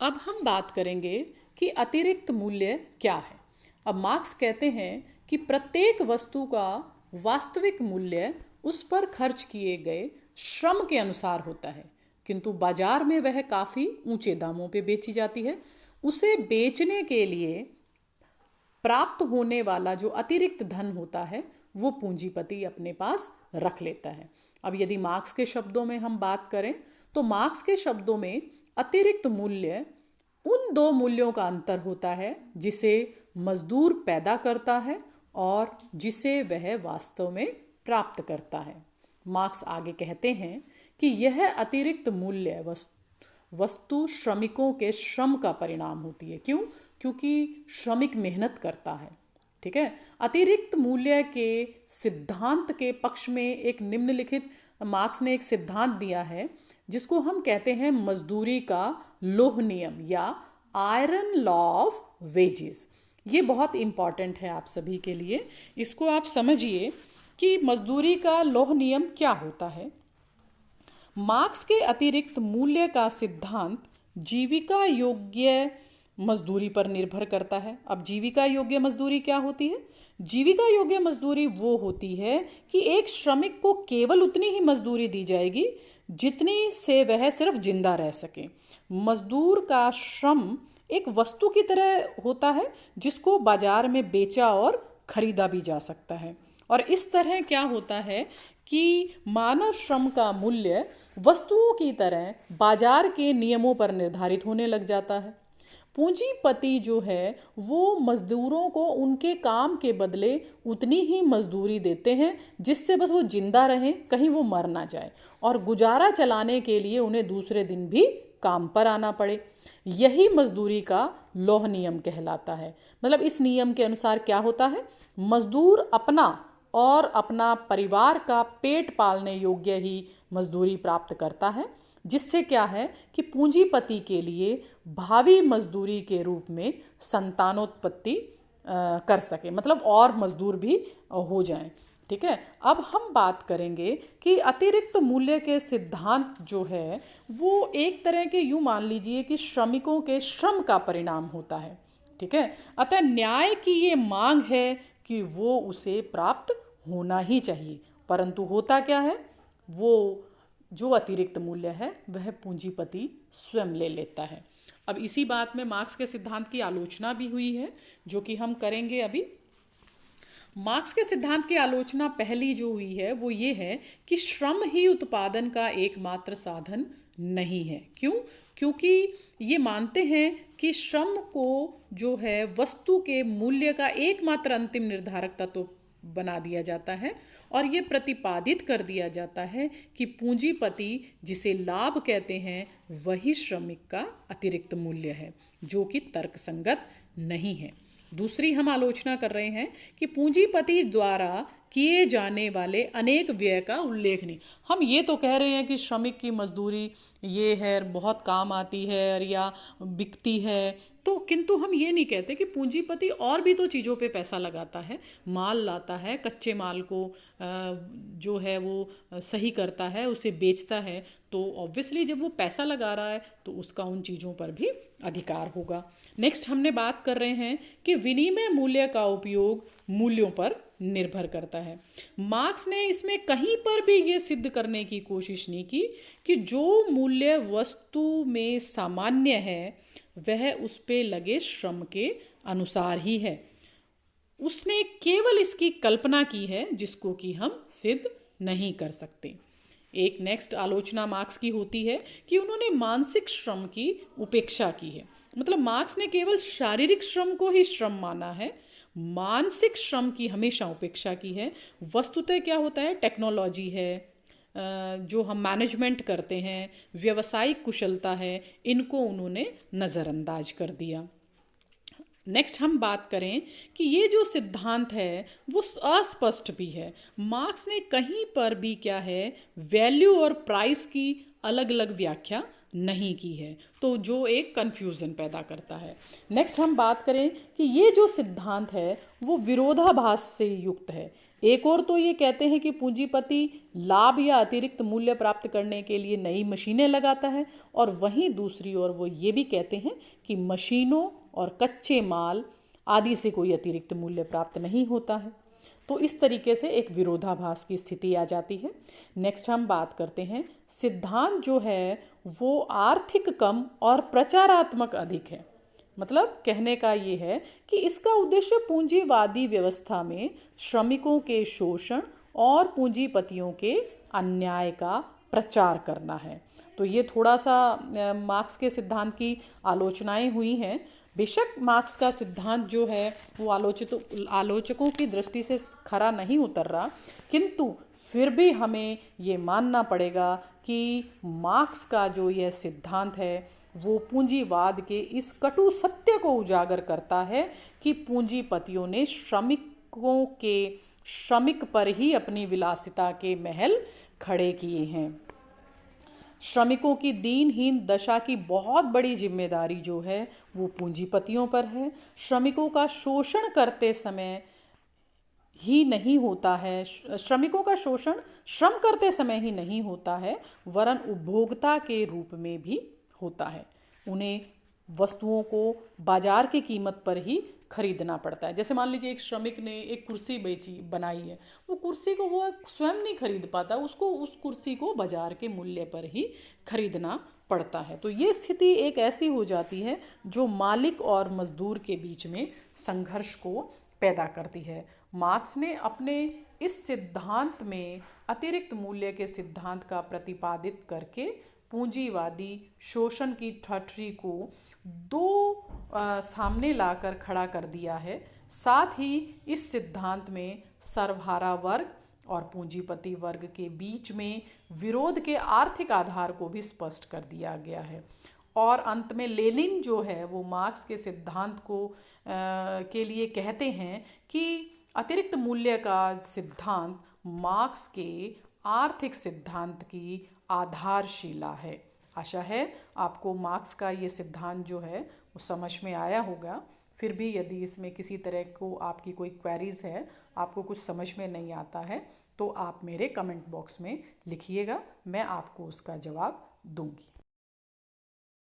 अब हम बात करेंगे कि अतिरिक्त मूल्य क्या है। अब मार्क्स कहते हैं कि प्रत्येक वस्तु का वास्तविक मूल्य उस पर खर्च किए गए श्रम के अनुसार होता है, किंतु बाजार में वह काफ़ी ऊंचे दामों पे बेची जाती है। उसे बेचने के लिए प्राप्त होने वाला जो अतिरिक्त धन होता है वो पूंजीपति अपने पास रख लेता है। अब यदि मार्क्स के शब्दों में हम बात करें तो मार्क्स के शब्दों में अतिरिक्त मूल्य उन दो मूल्यों का अंतर होता है जिसे मजदूर पैदा करता है और जिसे वह वास्तव में प्राप्त करता है। मार्क्स आगे कहते हैं कि यह अतिरिक्त मूल्य वस्तु श्रमिकों के श्रम का परिणाम होती है। क्यों? क्योंकि श्रमिक मेहनत करता है। ठीक है। अतिरिक्त मूल्य के सिद्धांत के पक्ष में एक निम्नलिखित मार्क्स ने एक सिद्धांत दिया है जिसको हम कहते हैं मजदूरी का लोह नियम या आयरन लॉ ऑफ वेजेस। ये बहुत इंपॉर्टेंट है आप सभी के लिए। इसको आप समझिए कि मजदूरी का लोह नियम क्या होता है। मार्क्स के अतिरिक्त मूल्य का सिद्धांत जीविका योग्य मजदूरी पर निर्भर करता है। अब जीविका योग्य मजदूरी क्या होती है? जीविका योग्य मजदूरी वो होती है कि एक श्रमिक को केवल उतनी ही मजदूरी दी जाएगी जितनी से वह सिर्फ जिंदा रह सके। मजदूर का श्रम एक वस्तु की तरह होता है जिसको बाजार में बेचा और खरीदा भी जा सकता है। और इस तरह क्या होता है कि मानव श्रम का मूल्य वस्तुओं की तरह बाजार के नियमों पर निर्धारित होने लग जाता है। पूंजीपति जो है वो मजदूरों को उनके काम के बदले उतनी ही मजदूरी देते हैं जिससे बस वो जिंदा रहें, कहीं वो मर ना जाए, और गुजारा चलाने के लिए उन्हें दूसरे दिन भी काम पर आना पड़े। यही मजदूरी का लौह नियम कहलाता है। मतलब इस नियम के अनुसार क्या होता है, मजदूर अपना और अपना परिवार का पेट पालने योग्य ही मजदूरी प्राप्त करता है, जिससे क्या है कि पूंजीपति के लिए भावी मजदूरी के रूप में संतानोत्पत्ति कर सके, मतलब और मजदूर भी हो जाएं। ठीक है। अब हम बात करेंगे कि अतिरिक्त मूल्य के सिद्धांत जो है वो एक तरह के यूं मान लीजिए कि श्रमिकों के श्रम का परिणाम होता है। ठीक है। अतः न्याय की ये मांग है कि वो उसे प्राप्त होना ही चाहिए, परंतु होता क्या है, वो जो अतिरिक्त मूल्य है वह पूंजीपति स्वयं ले लेता है। अब इसी बात में मार्क्स के सिद्धांत की आलोचना भी हुई है जो कि हम करेंगे अभी। मार्क्स के सिद्धांत की आलोचना पहली जो हुई है वो ये है कि श्रम ही उत्पादन का एकमात्र साधन नहीं है। क्यों? क्योंकि ये मानते हैं कि श्रम को जो है वस्तु के मूल्य का एकमात्र अंतिम निर्धारक तत्व बना दिया जाता है और ये प्रतिपादित कर दिया जाता है कि पूंजीपति जिसे लाभ कहते हैं वही श्रमिक का अतिरिक्त मूल्य है, जो कि तर्कसंगत नहीं है। दूसरी हम आलोचना कर रहे हैं कि पूंजीपति द्वारा किए जाने वाले अनेक व्यय का उल्लेख नहीं। हम ये तो कह रहे हैं कि श्रमिक की मजदूरी ये है, बहुत काम आती है या बिकती है, तो किंतु हम ये नहीं कहते कि पूंजीपति और भी तो चीज़ों पे पैसा लगाता है, माल लाता है, कच्चे माल को जो है वो सही करता है, उसे बेचता है, तो ऑब्वियसली जब वो पैसा लगा रहा है तो उसका उन चीज़ों पर भी अधिकार होगा। नेक्स्ट हमने बात कर रहे हैं कि विनिमय मूल्य का उपयोग मूल्यों पर निर्भर करता है। मार्क्स ने इसमें कहीं पर भी ये सिद्ध करने की कोशिश नहीं की कि जो मूल्य वस्तु में सामान्य है वह उस पे लगे श्रम के अनुसार ही है। उसने केवल इसकी कल्पना की है जिसको कि हम सिद्ध नहीं कर सकते। एक नेक्स्ट आलोचना मार्क्स की होती है कि उन्होंने मानसिक श्रम की उपेक्षा की है। मतलब मार्क्स ने केवल शारीरिक श्रम को ही श्रम माना है, मानसिक श्रम की हमेशा उपेक्षा की है। वस्तुतः क्या होता है, टेक्नोलॉजी है, जो हम मैनेजमेंट करते हैं, व्यावसायिक कुशलता है, इनको उन्होंने नज़रअंदाज कर दिया। नेक्स्ट हम बात करें कि ये जो सिद्धांत है वो अस्पष्ट भी है। मार्क्स ने कहीं पर भी क्या है, वैल्यू और प्राइस की अलग अलग व्याख्या नहीं की है, तो जो एक कन्फ्यूज़न पैदा करता है। नेक्स्ट हम बात करें कि ये जो सिद्धांत है वो विरोधाभास से युक्त है। एक और तो ये कहते हैं कि पूंजीपति लाभ या अतिरिक्त मूल्य प्राप्त करने के लिए नई मशीनें लगाता है, और वहीं दूसरी ओर वो ये भी कहते हैं कि मशीनों और कच्चे माल आदि से कोई अतिरिक्त मूल्य प्राप्त नहीं होता है। तो इस तरीके से एक विरोधाभास की स्थिति आ जाती है। नेक्स्ट हम बात करते हैं, सिद्धांत जो है वो आर्थिक कम और प्रचारात्मक अधिक है। मतलब कहने का ये है कि इसका उद्देश्य पूंजीवादी व्यवस्था में श्रमिकों के शोषण और पूंजीपतियों के अन्याय का प्रचार करना है। तो ये थोड़ा सा मार्क्स के सिद्धांत की आलोचनाएं हुई हैं। बेशक मार्क्स का सिद्धांत जो है वो आलोचकों की दृष्टि से खरा नहीं उतर रहा, किंतु फिर भी हमें ये मानना पड़ेगा कि मार्क्स का जो यह सिद्धांत है वो पूंजीवाद के इस कटु सत्य को उजागर करता है कि पूंजीपतियों ने श्रमिक पर ही अपनी विलासिता के महल खड़े किए हैं। श्रमिकों की दीनहीन दशा की बहुत बड़ी जिम्मेदारी जो है वो पूंजीपतियों पर है। श्रमिकों का शोषण करते समय ही नहीं होता है, श्रमिकों का शोषण श्रम करते समय ही नहीं होता है, वरन उपभोक्ता के रूप में भी होता है। उन्हें वस्तुओं को बाजार की कीमत पर ही खरीदना पड़ता है। जैसे मान लीजिए एक श्रमिक ने एक कुर्सी बनाई है, वो कुर्सी को वो स्वयं नहीं खरीद पाता, उसको उस कुर्सी को बाजार के मूल्य पर ही खरीदना पड़ता है। तो ये स्थिति एक ऐसी हो जाती है जो मालिक और मजदूर के बीच में संघर्ष को पैदा करती है। मार्क्स ने अपने इस सिद्धांत में अतिरिक्त मूल्य के सिद्धांत का प्रतिपादित करके पूंजीवादी शोषण की ठठरी को सामने लाकर खड़ा कर दिया है। साथ ही इस सिद्धांत में सर्वहारा वर्ग और पूंजीपति वर्ग के बीच में विरोध के आर्थिक आधार को भी स्पष्ट कर दिया गया है। और अंत में लेनिन जो है वो मार्क्स के सिद्धांत को के लिए कहते हैं कि अतिरिक्त मूल्य का सिद्धांत मार्क्स के आर्थिक सिद्धांत की आधारशिला है। आशा है आपको मार्क्स का ये सिद्धांत जो है वो समझ में आया होगा। फिर भी यदि इसमें किसी तरह को आपकी कोई क्वेरीज है, आपको कुछ समझ में नहीं आता है, तो आप मेरे कमेंट बॉक्स में लिखिएगा, मैं आपको उसका जवाब दूंगी।